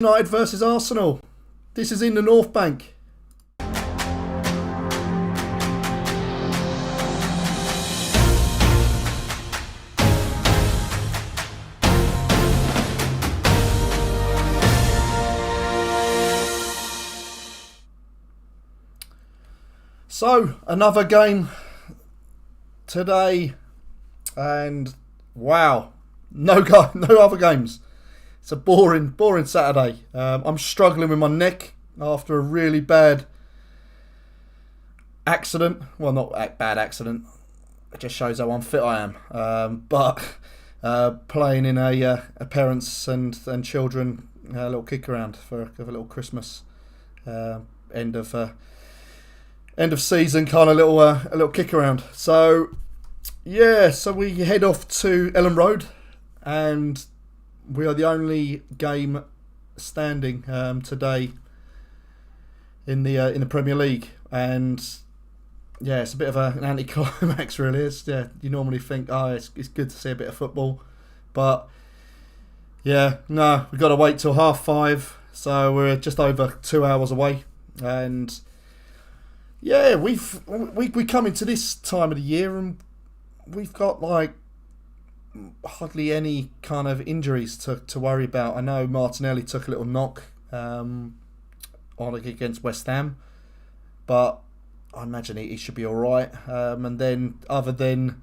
United versus Arsenal. This is in the North Bank. So, another game today, and wow, no other games. It's a boring Saturday. I'm struggling with my neck after a really bad accident. Well, not a bad accident. It just shows how unfit I am. But playing in a parents and children little kick around for a little Christmas end of season kind of little a little kick around. So yeah, so we head off to Ellen Road, and we are the only game standing today in the Premier League, and yeah, it's a bit of an anticlimax, really. You normally think, it's good to see a bit of football, but yeah, no, we've got to wait till 5:30, so we're just over 2 hours away, and yeah, we come into this time of the year and we've got like hardly any kind of injuries to worry about. I know Martinelli took a little knock on against West Ham, but I imagine he should be all right. And then other than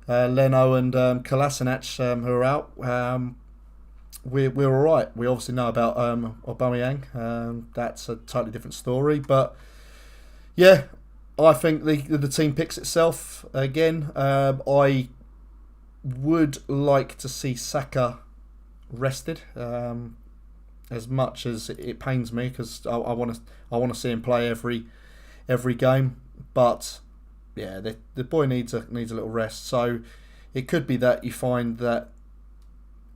Leno and Kolasinac who are out, we're all right. We obviously know about Aubameyang. That's a totally different story, but yeah, I think the team picks itself again. I would like to see Saka rested, as much as it pains me, because I want to see him play every game. But yeah, the boy needs a little rest. So it could be that you find that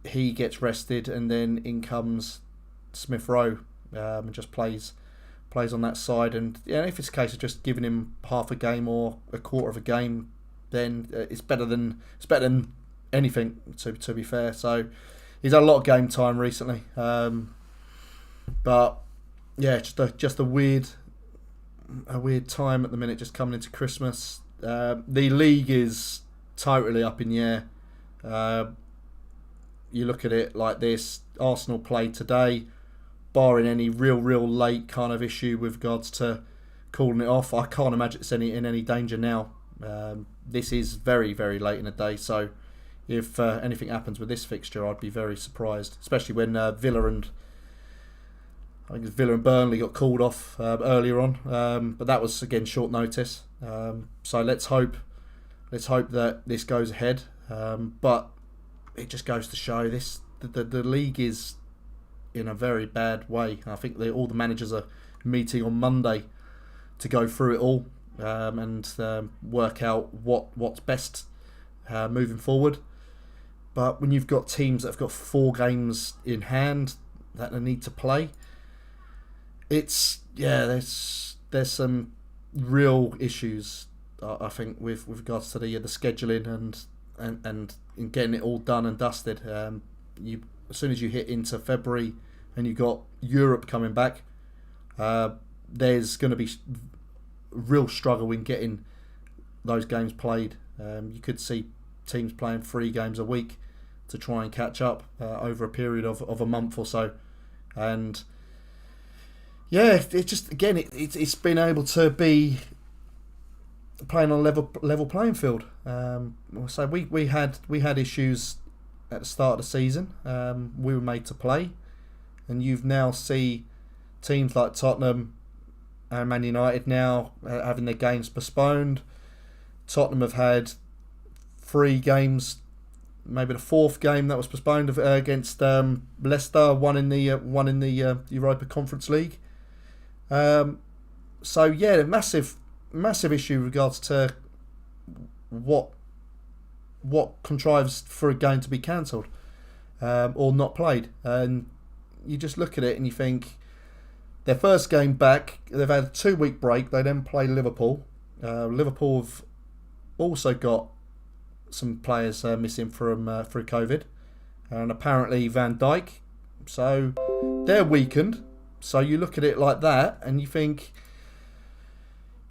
he gets rested and then in comes Smith Rowe and just plays on that side. And yeah, if it's a case of just giving him half a game or a quarter of a game, then it's better than anything, to be fair. So he's had a lot of game time recently, but yeah, just a weird time at the minute, just coming into Christmas. The league is totally up in the air. You look at it like this: Arsenal played today, barring any real late kind of issue with regards to calling it off. I can't imagine it's in any danger now. This is very late in the day, so if anything happens with this fixture, I'd be very surprised, especially when Villa and Burnley got called off earlier on. But that was again short notice. So let's hope that this goes ahead. But it just goes to show the league is in a very bad way. I think all the managers are meeting on Monday to go through it all and work out what's best moving forward. But when you've got teams that have got 4 games in hand that they need to play, there's some real issues, I think, with regards to the scheduling and getting it all done and dusted. As soon as you hit into February and you got Europe coming back, there's going to be real struggle in getting those games played. You could see teams playing 3 games a week to try and catch up over a period of a month or so. And yeah, it's been able to be playing on a level playing field. So we had issues at the start of the season. We were made to play, and you've now see teams like Tottenham and Man United now having their games postponed. Tottenham have had 3 games, maybe the 4th game that was postponed against Leicester, one in the Europa Conference League. So yeah, massive issue in regards to what contrives for a game to be cancelled or not played. And you just look at it and you think, their first game back, they've had a 2-week break. They then play Liverpool. Liverpool have also got some players missing from through COVID, and apparently Van Dijk. So they're weakened. So you look at it like that and you think,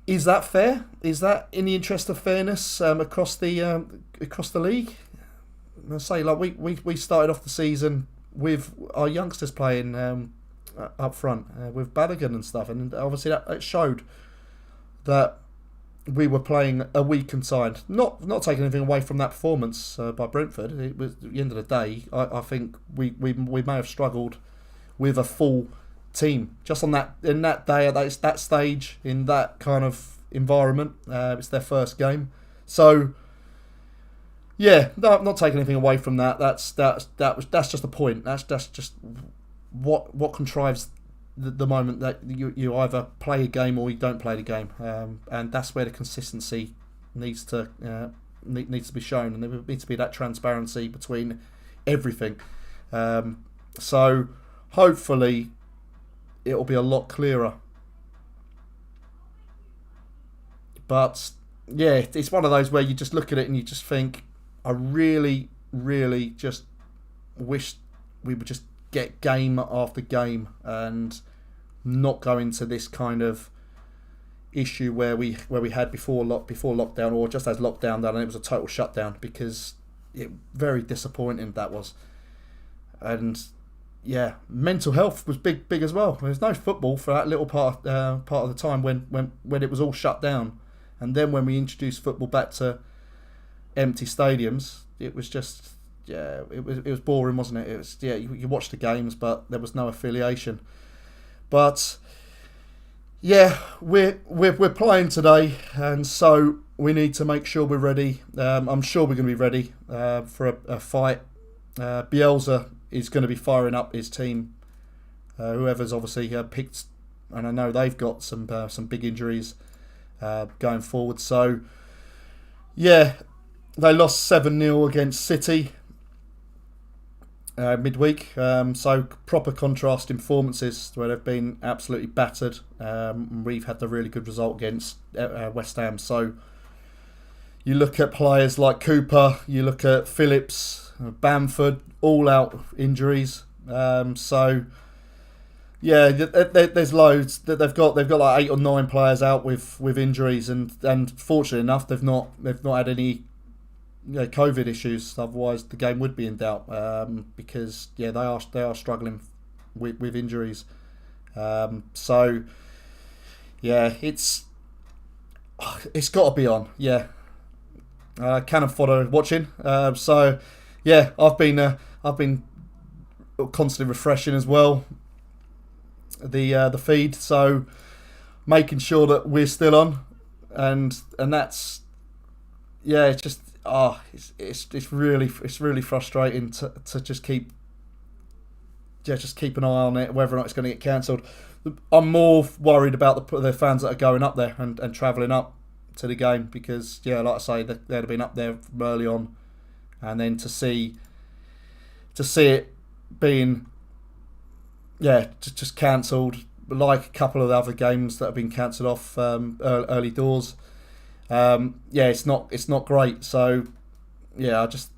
is that fair? Is that in the interest of fairness across the league? I say, like we started off the season with our youngsters playing up front with Balogun and stuff, and obviously that it showed that we were playing a weakened side. Not taking anything away from that performance by Brentford. It was, at the end of the day, I think we may have struggled with a full team just on that in that day at that stage in that kind of environment. It's their first game, so yeah, no, I'm not taking anything away from that. That's just a point. That's just what contrives the moment that you either play a game or you don't play the game, and that's where the consistency needs to be shown, and there needs to be that transparency between everything. So hopefully it'll be a lot clearer. But yeah, it's one of those where you just look at it and you just think, I really, really just wish we would just get game after game and not go into this kind of issue where we had before lockdown, or just as lockdown done and it was a total shutdown, because it very disappointing that was. And yeah, mental health was big as well. There's no football for that little part of the time when it was all shut down, and then when we introduced football back to empty stadiums, it was just it was boring, wasn't it? It was you watched the games, but there was no affiliation. But yeah, we're playing today, and so we need to make sure we're ready. I'm sure we're going to be ready for a fight. Bielsa is going to be firing up his team. Whoever's obviously picked, and I know they've got some big injuries going forward. So yeah, they lost 7-0 against City midweek. So proper contrast in performances where they've been absolutely battered. We've had the really good result against West Ham. So you look at players like Cooper, you look at Phillips, Bamford, all out injuries. So yeah, there's loads. They've got like 8 or 9 players out with injuries, and fortunately enough, they've not had any COVID issues. Otherwise, the game would be in doubt because they are struggling with injuries. So yeah, it's got to be on. Yeah, Cannon Fodder watching. So yeah, I've been constantly refreshing as well the feed, so making sure that we're still on, and that's it's just it's really frustrating to just keep an eye on it, whether or not it's going to get cancelled. I'm more worried about the fans that are going up there and travelling up to the game, because like I say, they'd have been up there from early on, and then to see it being just cancelled, like a couple of the other games that have been cancelled off early doors. It's not great. So I just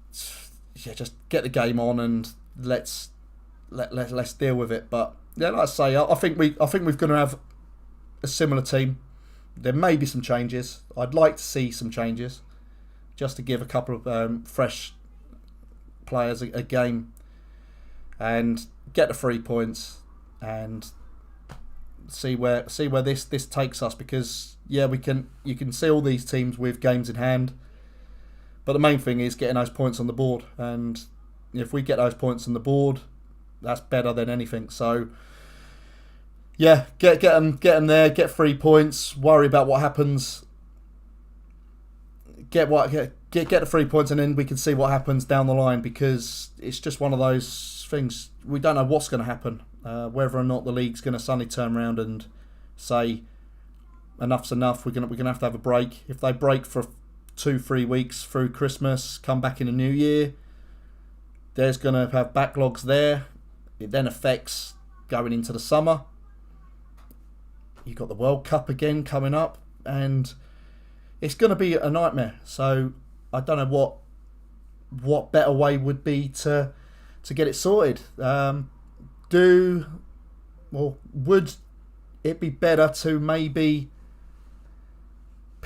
get the game on and let's deal with it. But like I say, I think we're going to have a similar team. There may be some changes. I'd like to see some changes, just to give a couple of fresh players a game and get the 3 points and see where this takes us, because you can see all these teams with games in hand, but the main thing is getting those points on the board, and if we get those points on the board, that's better than anything. So yeah, get them there, get 3 points, worry about what happens, get the 3 points, and then we can see what happens down the line, because it's just one of those things. We don't know what's going to happen, whether or not the league's going to suddenly turn around and say enough's enough. We're going to have to have a break. If they break for 2-3 weeks through Christmas, come back in the new year, there's going to have backlogs there. It then affects going into the summer. You've got the World Cup again coming up, and it's going to be a nightmare. So I don't know what better way would be to get it sorted. would it be better to maybe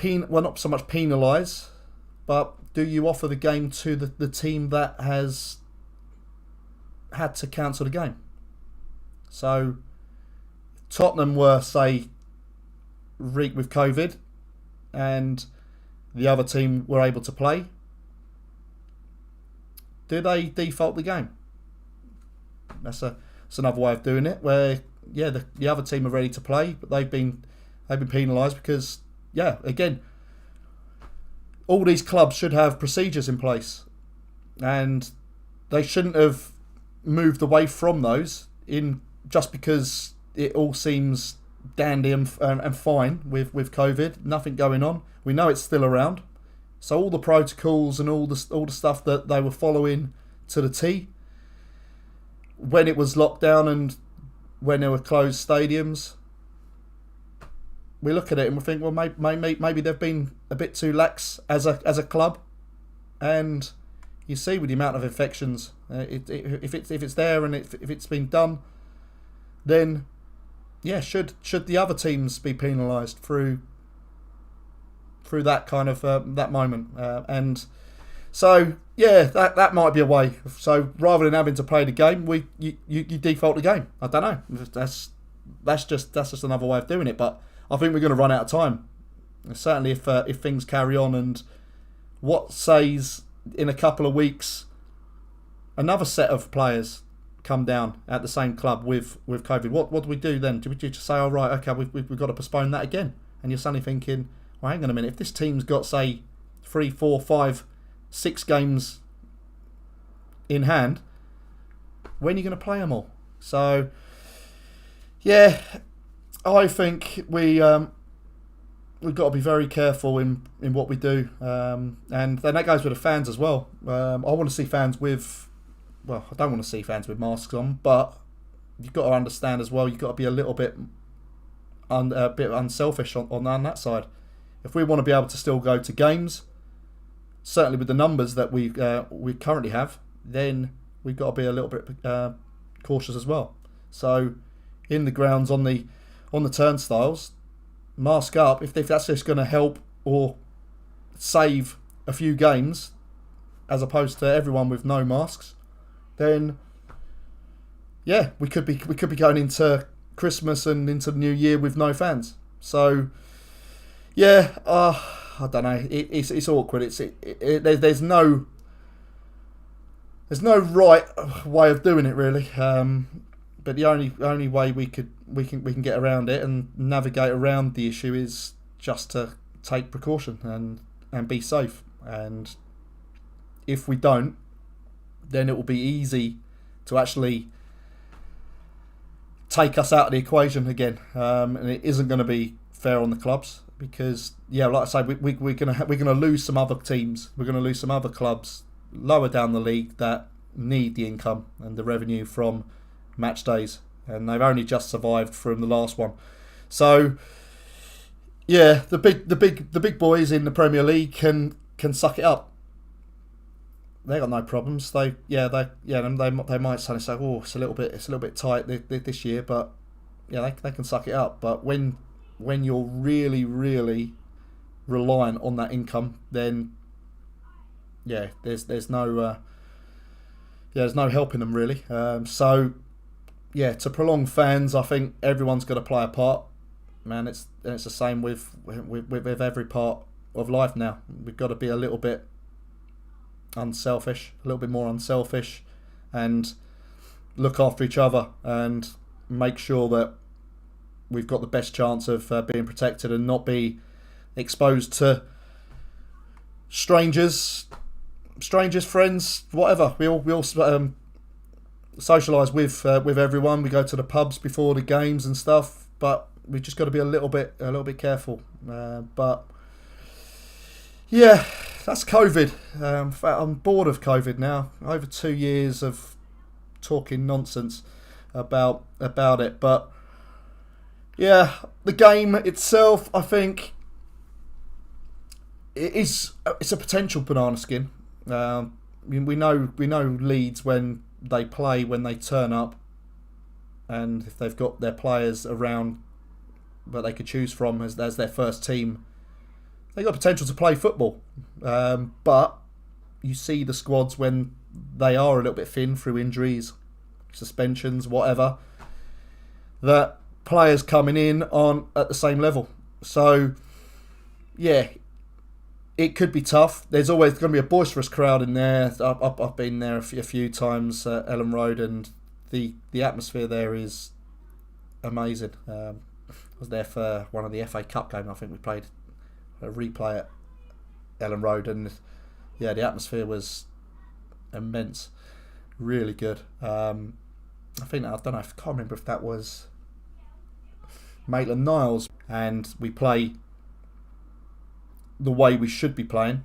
not so much penalise, but do you offer the game to the team that has had to cancel the game? So Tottenham were, say, reeked with COVID and the other team were able to play. Do they default the game? That's another way of doing it, where the other team are ready to play, but they've been penalised because again, all these clubs should have procedures in place, and they shouldn't have moved away from those in just because it all seems dandy and fine with COVID, nothing going on. We know it's still around, so all the protocols and all the stuff that they were following to the T when it was locked down and when there were closed stadiums, we look at it and we think, well, maybe they've been a bit too lax as a club, and you see with the amount of infections, if it's there and if it's been done, then should the other teams be penalised through that kind of that moment, and so that might be a way. So rather than having to play the game, you default the game. I don't know. That's just another way of doing it, but I think we're going to run out of time. Certainly, if things carry on, and what says in a couple of weeks, another set of players come down at the same club with COVID. What do we do then? Do we just say, oh right, okay, we've got to postpone that again? And you're suddenly thinking, well, hang on a minute. If this team's got, say, 3, 4, 5, 6 games in hand, when are you going to play them all? So, I think we've got to be very careful in what we do, and then that goes with the fans as well. I want to see fans with, I don't want to see fans with masks on, but you've got to understand as well. You've got to be a little bit unselfish on that side. If we want to be able to still go to games, certainly with the numbers that we currently have, then we've got to be a little bit cautious as well. So in the grounds, on the turnstiles, mask up if that's just going to help or save a few games, as opposed to everyone with no masks. Then we could be going into Christmas and into the New Year with no fans. So I don't know. It's awkward. There's no right way of doing it really. But the only way we can get around it and navigate around the issue is just to take precaution and be safe. And if we don't, then it will be easy to actually take us out of the equation again, and it isn't going to be fair on the clubs, because like I say, we're gonna lose some other teams, we're gonna lose some other clubs lower down the league that need the income and the revenue from match days, and they've only just survived from the last one. So the big boys in the Premier League can suck it up. They got no problems. They might suddenly say, oh, it's a little bit tight this year, but they can suck it up. But when you're really, really reliant on that income, then there's no helping them really. So to prolong fans, I think everyone's got to play a part. Man, it's the same with every part of life now. We've got to be a little bit unselfish, a little bit more unselfish, and look after each other and make sure that we've got the best chance of being protected and not be exposed to strangers, friends, whatever. We all socialise with everyone. We go to the pubs before the games and stuff, but we've just got to be a little bit careful. But that's COVID. I'm bored of COVID now. Over 2 years of talking nonsense about it. But the game itself, I think, it's a potential banana skin. We know Leeds, when they play, when they turn up, and if they've got their players around that they could choose from as their first team, they got potential to play football. But you see the squads when they are a little bit thin through injuries, suspensions, whatever, that players coming in aren't at the same level. So, yeah, it could be tough. There's always going to be a boisterous crowd in there. I've been there a few times at Ellen Road, and the atmosphere there is amazing. I was there for one of the FA Cup games. I think we played a replay at Ellen Road, and yeah, the atmosphere was immense, really good. I don't know. I can't remember if that was Maitland Niles, and we play the way we should be playing,